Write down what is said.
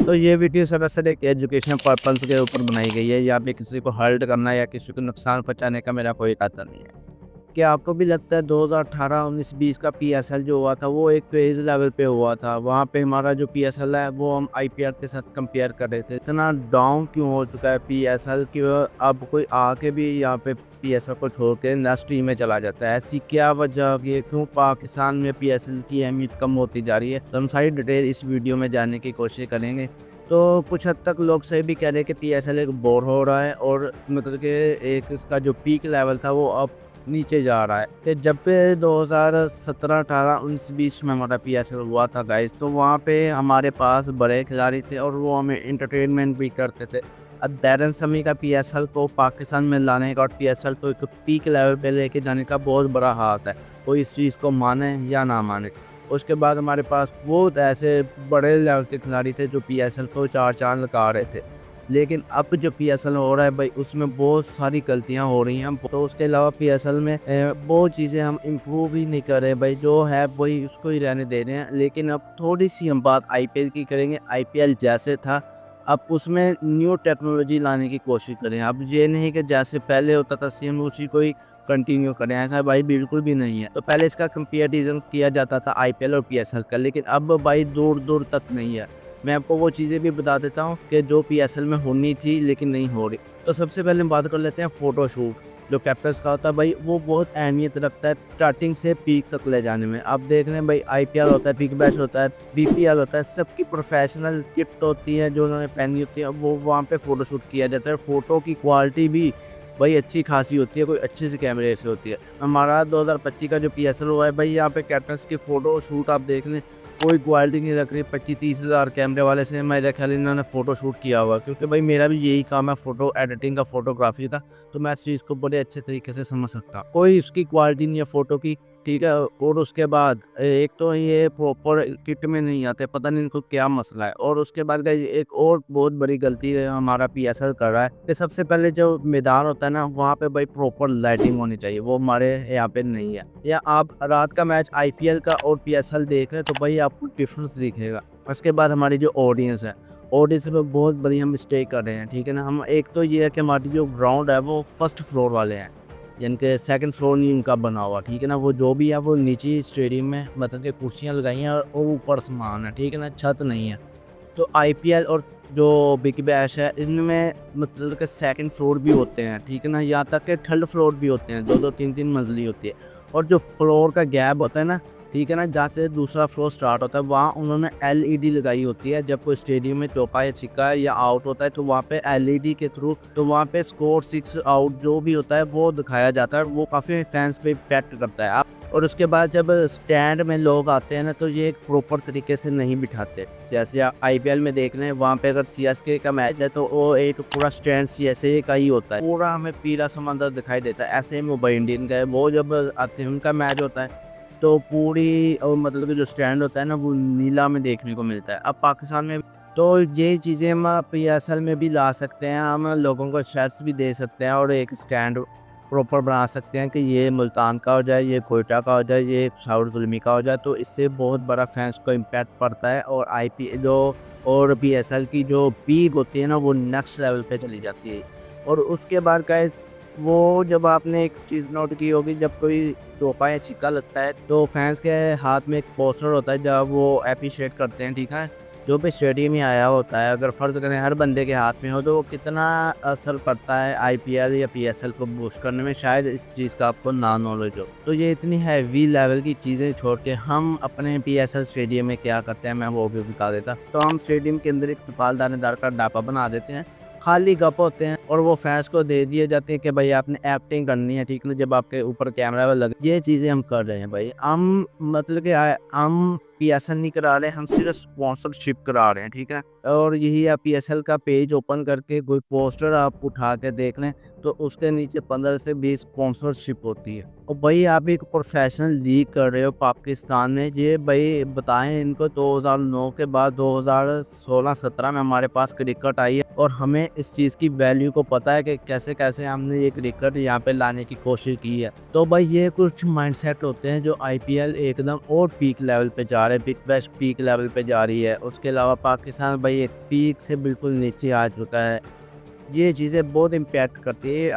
तो ये वीडियो सरासर एक एजुकेशन पर्पस के ऊपर बनाई गई है। यहाँ पे किसी को हर्ट करना या किसी को नुकसान पहुंचाने का मेरा कोई इरादा नहीं है। क्या आपको भी लगता है 2018, 19, 20 का पीएसएल जो हुआ था वो एक क्रेज लेवल पे हुआ था? वहाँ पे हमारा जो पीएसएल है वो हम आईपीएल के साथ कंपेयर कर रहे थे। इतना डाउन क्यों हो चुका है पीएसएल कि अब कोई आके भी यहाँ पे पीएसएल को छोड़ के नेक्स्ट टीम में चला जाता है? ऐसी क्या वजह होगी है? क्यों पाकिस्तान में पीएसएल की अहमियत कम होती जा रही है? तो हम सारी डिटेल इस वीडियो में जानने की कोशिश करेंगे। तो कुछ हद तक लोग सही भी कह रहे हैं कि पीएसएल एक बोर हो रहा है और मतलब कि एक इसका जो पीक लेवल था वो अब नीचे जा रहा है। कि जब पे 2017, 18, 19, 20 में हमारा पीएसएल हुआ था गाइस, तो वहाँ पे हमारे पास बड़े खिलाड़ी थे और वो हमें एंटरटेनमेंट भी करते थे। अब दैरन समी का पीएसएल को पाकिस्तान में लाने का और पीएसएल को एक पीक लेवल पे लेके जाने का बहुत बड़ा हाथ है, कोई इस चीज़ को माने या ना माने। उसके बाद हमारे पास बहुत ऐसे बड़े लेवल के खिलाड़ी थे जो पीएसएल को चार चांद लगा रहे थे। लेकिन अब जो पीएसएल हो रहा है भाई, उसमें बहुत सारी गलतियां हो रही हैं। तो उसके अलावा पीएसएल में बहुत चीज़ें हम इम्प्रूव ही नहीं कर रहे भाई, जो है वही उसको ही रहने दे रहे हैं। लेकिन अब थोड़ी सी हम बात आईपीएल की करेंगे। आईपीएल जैसे था अब उसमें न्यू टेक्नोलॉजी लाने की कोशिश करें। अब ये नहीं कि जैसे पहले होता था सेम उसी को ही कंटिन्यू करें, ऐसा भाई बिल्कुल भी नहीं है। तो पहले इसका कंपेरिजन किया जाता था आईपीएल और पीएसएल का, लेकिन अब भाई दूर दूर तक नहीं है। मैं आपको वो चीज़ें भी बता देता हूँ कि जो पीएसएल में होनी थी लेकिन नहीं हो रही। तो सबसे पहले हम बात कर लेते हैं फ़ोटोशूट। जो कैप्टन्स का होता है भाई वो बहुत अहमियत रखता है स्टार्टिंग से पीक तक ले जाने में। आप देख रहे हैं भाई, आईपीएल होता है, बिग बैश होता है, बीपीएल होता है, सबकी प्रोफेशनल किट होती है जो उन्होंने पहनी होती है, वो वहाँ पे फ़ोटोशूट किया जाता है। फ़ोटो की क्वालिटी भी भाई अच्छी खासी होती है, कोई अच्छे से कैमरे से होती है। हमारा 2025 का जो पीएसएल हुआ है भाई, यहाँ पे कैप्टन्स की फ़ोटो शूट आप देख लें, कोई क्वालिटी नहीं रख रही। 25-30 हज़ार कैमरे वाले से मेरे ख्याल इन्होंने फ़ोटो शूट किया हुआ, क्योंकि भाई मेरा भी यही काम है, फ़ोटो एडिटिंग का, फ़ोटोग्राफी का। तो मैं इस चीज़ को बड़े अच्छे तरीके से समझ सकता हूँ। कोई उसकी क्वालिटी नहीं है फ़ोटो की, ठीक है? और उसके बाद एक तो ये प्रॉपर किट में नहीं आते, पता नहीं इनको क्या मसला है। और उसके बाद गाइस एक और बहुत बड़ी गलती है हमारा पीएसएल कर रहा है कि सबसे पहले जो मैदान होता है ना, वहाँ पे भाई प्रॉपर लाइटिंग होनी चाहिए, वो हमारे यहाँ पे नहीं है। या आप रात का मैच आईपीएल का और पीएसएल देख रहे हैं तो भाई आपको डिफरेंस दिखेगा। उसके बाद हमारी जो ऑडियंस है, ऑडियंस में बहुत बड़ी हम मिस्टेक कर रहे हैं, ठीक है ना? हम एक तो ये है कि हमारी जो ग्राउंड है वो फर्स्ट फ्लोर वाले हैं, यानी कि सेकंड फ्लोर नहीं उनका बना हुआ, ठीक है ना? वो जो भी है वो नीचे स्टेडियम में मतलब कि कुर्सियाँ लगाई हैं और ऊपर सामान है, ठीक है ना? छत नहीं है। तो आईपीएल और जो बिग बैश है इनमें मतलब कि सेकंड फ्लोर भी होते हैं, ठीक है ना? यहाँ तक कि थर्ड फ्लोर भी होते हैं, 2-2, 3-3 मंजिली होती है। और जो फ्लोर का गैप होता है ना, ठीक है ना, जहाँ से दूसरा फ्लोर स्टार्ट होता है वहाँ उन्होंने एलईडी लगाई होती है। जब कोई स्टेडियम में चौका या छिक्का या आउट होता है तो वहाँ पे एलईडी के थ्रू तो वहाँ पे स्कोर 6 आउट जो भी होता है वो दिखाया जाता है। वो काफ़ी फैंस पे इम्पैक्ट करता है। आप और उसके बाद जब स्टैंड में लोग आते हैं ना तो ये एक प्रॉपर तरीके से नहीं बिठाते। जैसे आप आईपीएल में देख रहे हैं, वहाँ पे अगर सीएसके का मैच है तो वो एक पूरा स्टैंड सीएसके का ही होता है, पूरा हमें पीला समंदर दिखाई देता है। ऐसे ही मुंबई इंडियन का है, वो जब आते हैं उनका मैच होता है तो पूरी मतलब कि जो स्टैंड होता है ना वो नीला में देखने को मिलता है। अब पाकिस्तान में तो ये चीज़ें हम पीएसएल में भी ला सकते हैं, हम लोगों को शर्ट्स भी दे सकते हैं और एक स्टैंड प्रॉपर बना सकते हैं कि ये मुल्तान का हो जाए, ये कोयटा का हो जाए, ये पेशावर ज़ुल्मी का हो जाए। तो इससे बहुत बड़ा फैंस को इम्पैक्ट पड़ता है और आईपी जो और पीएसएल की जो पीक होती है ना वो नेक्स्ट लेवल पे चली जाती है। और उसके बाद गाइस वो जब आपने एक चीज़ नोट की होगी, जब कोई चौका या छक्का लगता है तो फैंस के हाथ में एक पोस्टर होता है जब वो एप्रिशिएट करते हैं, ठीक है? जो भी स्टेडियम में आया होता है, अगर फ़र्ज़ करें हर बंदे के हाथ में हो तो वो कितना असर पड़ता है आईपीएल या पीएसएल को बूस्ट करने में, शायद इस चीज़ का आपको ना नॉलेज हो। तो ये इतनी हैवी लेवल की चीज़ें छोड़ के हम अपने पीएसएल स्टेडियम में क्या करते हैं मैं वो भी बता देता। तो हम स्टेडियम के अंदर एक त्रिपाल दानेदार का डापा बना देते हैं, खाली कप होते हैं और वो फैंस को दे दिए जाते हैं कि भाई आपने एक्टिंग करनी है, ठीक है ना? जब आपके ऊपर कैमरा लगे, ये चीज़ें हम कर रहे हैं भाई। हम मतलब कि हम पीएसएल नहीं करा रहे, हम सिर्फ स्पॉन्सरशिप करा रहे हैं, ठीक है? और यही आप पीएसएल का पेज ओपन करके कोई पोस्टर आप उठा के देख लें तो उसके नीचे 15 से 20 स्पॉन्सरशिप होती है। और भाई आप एक प्रोफेशनल लीग कर रहे हो पाकिस्तान में, ये भाई बताएं इनको 2009 के बाद 2016-17 में हमारे पास क्रिकेट आई है और हमें इस चीज़ की वैल्यू को पता है कि कैसे कैसे हमने ये क्रिकेट यहाँ पे लाने की कोशिश की है। तो भाई ये कुछ माइंडसेट होते हैं जो आईपीएल एकदम और पीक लेवल पे जा रहे हैं। हमारे बिग बैश पीक लेवल पे जा रही है, उसके अलावा पाकिस्तान भाई एक पीक से बिल्कुल नीचे आ चुका है। ये चीज़ें बहुत इम्पैक्ट करती है।